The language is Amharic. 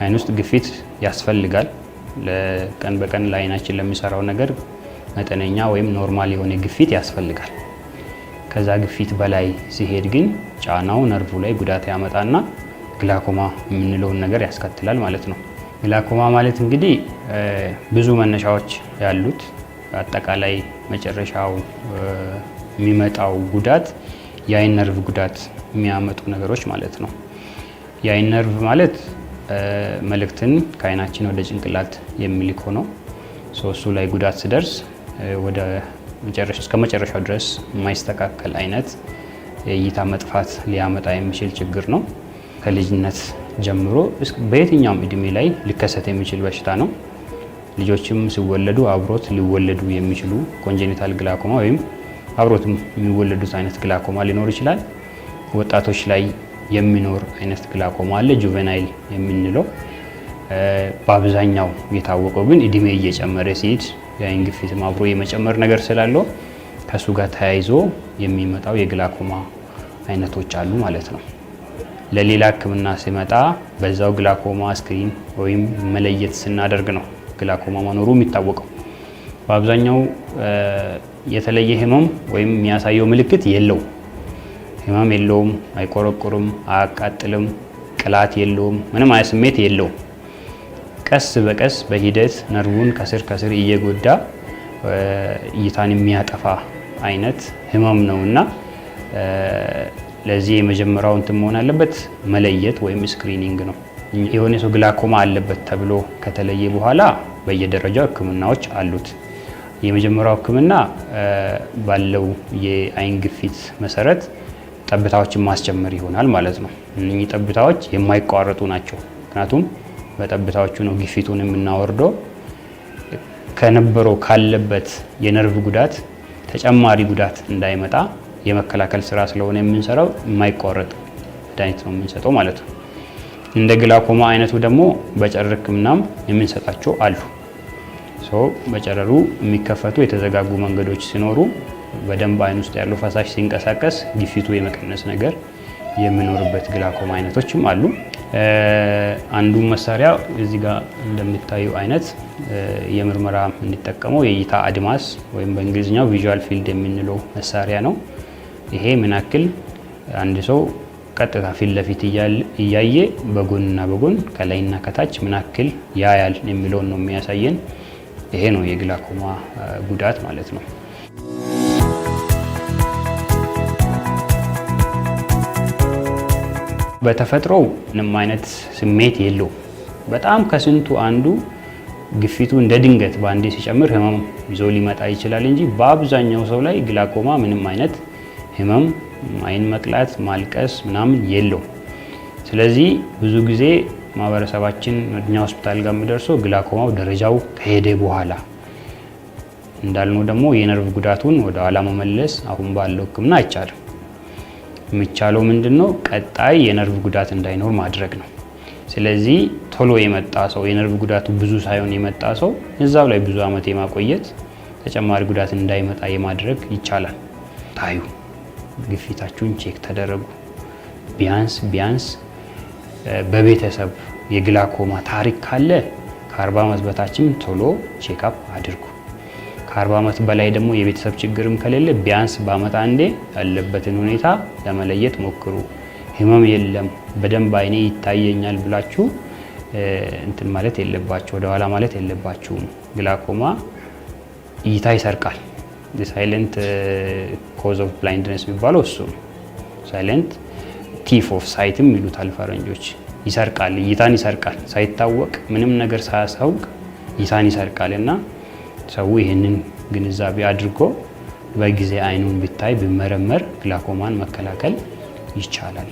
አይን ውስጥ ግፊት ያስፈልጋል። ለቀን በቀን ለአይናችን ለሚሰራው ነገር መጠነኛ ወይም ኖርማል የሆነ ግፊት ያስፈልጋል። ከዛ ግፊት በላይ ሲሄድ ግን ጫናው ነርቭ ላይ ጉዳት ያመጣና ግላኮማ የምንለውን ነገር ያስከትላል ማለት ነው። ግላኮማ ማለት እንግዲህ ብዙ መነሻዎች ያሉት አጠቃላይ መጨረሻው የሚመጣው ጉዳት የአይን ነርቭ ጉዳት የሚያመጡ ነገሮች ማለት ነው። የአይን ነርቭ ማለት መልእክትን ከአይናችን ወደ ጭንቅላት የሚልክ ሆኖ እሱ ላይ ጉዳት ሲደርስ ወደ እስከ መጨረሻው ድረስ የማይስተካከል አይነት የእይታ መጥፋት ሊያመጣ የሚችል ችግር ነው። ከልጅነት ጀምሮ በየትኛውም እድሜ ላይ ሊከሰት የሚችል በሽታ ነው። ልጆችም ሲወለዱ አብሮት ሊወለዱ የሚችሉ ኮንጀኒታል ግላኮማ ወይም አብሮትም የሚወለዱት አይነት ግላኮማ ሊኖር ይችላል። ወጣቶች ላይ የሚኖር አይነት ግላኮማ አለ፣ ጁቬናይል የምንለው። በአብዛኛው የታወቀው ግን እድሜ እየጨመረ ሲሄድ የአይን ግፊትም አብሮ የመጨመር ነገር ስላለው ከሱ ጋር ተያይዞ የሚመጣው የግላኮማ አይነቶች አሉ ማለት ነው። ለሌላ ሕክምና ሲመጣ በዛው ግላኮማ ስክሪን ወይም መለየት ስናደርግ ነው ግላኮማ መኖሩ የሚታወቀው። በአብዛኛው የተለየ ህመም ወይም የሚያሳየው ምልክት የለው። ህመም የለውም፣ አይቆረቁርም፣ አያቃጥልም፣ ቅላት የለውም፣ ምንም አይነት ስሜት የለውም። ቀስ በቀስ በሂደት ነርቡን ከስር ከስር እየጎዳ እይታን የሚያጠፋ አይነት ህመም ነውና ለዚህ የመጀመሪያው እንትን መሆን አለበት መለየት ወይም ስክሪኒንግ ነው። የሆነ ሰው ግላኮማ አለበት ተብሎ ከተለየ በኋላ በየደረጃው ህክምናዎች አሉት። የመጀመሪያው ህክምና ባለው የአይን ግፊት መሰረት ጠብታዎችን ማስጀመር ይሆናል ማለት ነው። እነኚህ ጠብታዎች የማይቋረጡ ናቸው። ምክንያቱም በጠብታዎቹ ነው ግፊቱን የምናወርደው። ከነበረው ካለበት የነርቭ ጉዳት ተጨማሪ ጉዳት እንዳይመጣ የመከላከል ስራ ስለሆነ የምንሰራው የማይቋረጥ መድኃኒት ነው የምንሰጠው ማለት ነው። እንደ ግላኮማ አይነቱ ደግሞ በጨረር ህክምናም የምንሰጣቸው አሉ። በጨረሩ የሚከፈቱ የተዘጋጉ መንገዶች ሲኖሩ በደንብ አይን ውስጥ ያለው ፈሳሽ ሲንቀሳቀስ ግፊቱ የመቀነስ ነገር የሚኖርበት ግላኮማ አይነቶችም አሉ። አንዱ መሳሪያ እዚህ ጋር እንደምታዩ አይነት የምርመራ እንዲጠቀመው የእይታ አድማስ ወይም በእንግሊዝኛው ቪዥዋል ፊልድ የምንለው መሳሪያ ነው። ይሄ ምን ያክል አንድ ሰው ቀጥታ ፊት ለፊት እያየ በጎንና በጎን ከላይና ከታች ምን ያክል ያያል የሚለውን ነው የሚያሳየን። ይሄ ነው የግላኮማ ጉዳት ማለት ነው። በተፈጥሮ ምንም አይነት ስሜት የለው። በጣም ከስንቱ አንዱ ግፊቱ እንደ ድንገት በአንዴ ሲጨምር ህመም ይዞ ሊመጣ ይችላል እንጂ በአብዛኛው ሰው ላይ ግላኮማ ምንም አይነት ህመም፣ አይን መቅላት፣ ማልቀስ ምናምን የለው። ስለዚህ ብዙ ጊዜ ማህበረሰባችን መድኛ ሆስፒታል ጋር የሚደርሰው ግላኮማው ደረጃው ከሄደ በኋላ እንዳልነው ደግሞ የነርቭ ጉዳቱን ወደ ኋላ መመለስ አሁን ባለው ህክምና አይቻልም። የሚቻለው ምንድነው? ቀጣይ የነርቭ ጉዳት እንዳይኖር ማድረግ ነው። ስለዚህ ቶሎ የመጣ ሰው የነርቭ ጉዳቱ ብዙ ሳይሆን የመጣ ሰው እዛው ላይ ብዙ አመት የማቆየት ተጨማሪ ጉዳት እንዳይመጣ የማድረግ ይቻላል። ታዩ፣ ግፊታችሁን ቼክ ተደረጉ። ቢያንስ በቤተሰብ የግላኮማ ታሪክ ካለ ከ40 አመት በታችም ቶሎ ቼክአፕ አድርጉ። ከ40 አመት በላይ ደግሞ የቤተሰብ ችግርም ከሌለ ቢያንስ በአመት አንዴ ያለበትን ሁኔታ ለመለየት ሞክሩ። ህመም የለም በደንብ አይኔ ይታየኛል ብላችሁ እንትን ማለት የለባችሁ፣ ወደ ኋላ ማለት የለባችሁም። ግላኮማ እይታ ይሰርቃል። ሳይለንት ኮዝ ኦፍ ብላይንድነስ የሚባለው እሱ ነው። ሳይለንት ቲፍ ኦፍ ሳይትም ይሉታል ፈረንጆች። ይሰርቃል፣ እይታን ይሰርቃል። ሳይታወቅ ምንም ነገር ሳያሳውቅ እይታን ይሰርቃል እና ሰው ይህንን ግንዛቤ አድርጎ በጊዜ አይኑን ቢታይ ቢመረመር ግላኮማን መከላከል ይቻላል።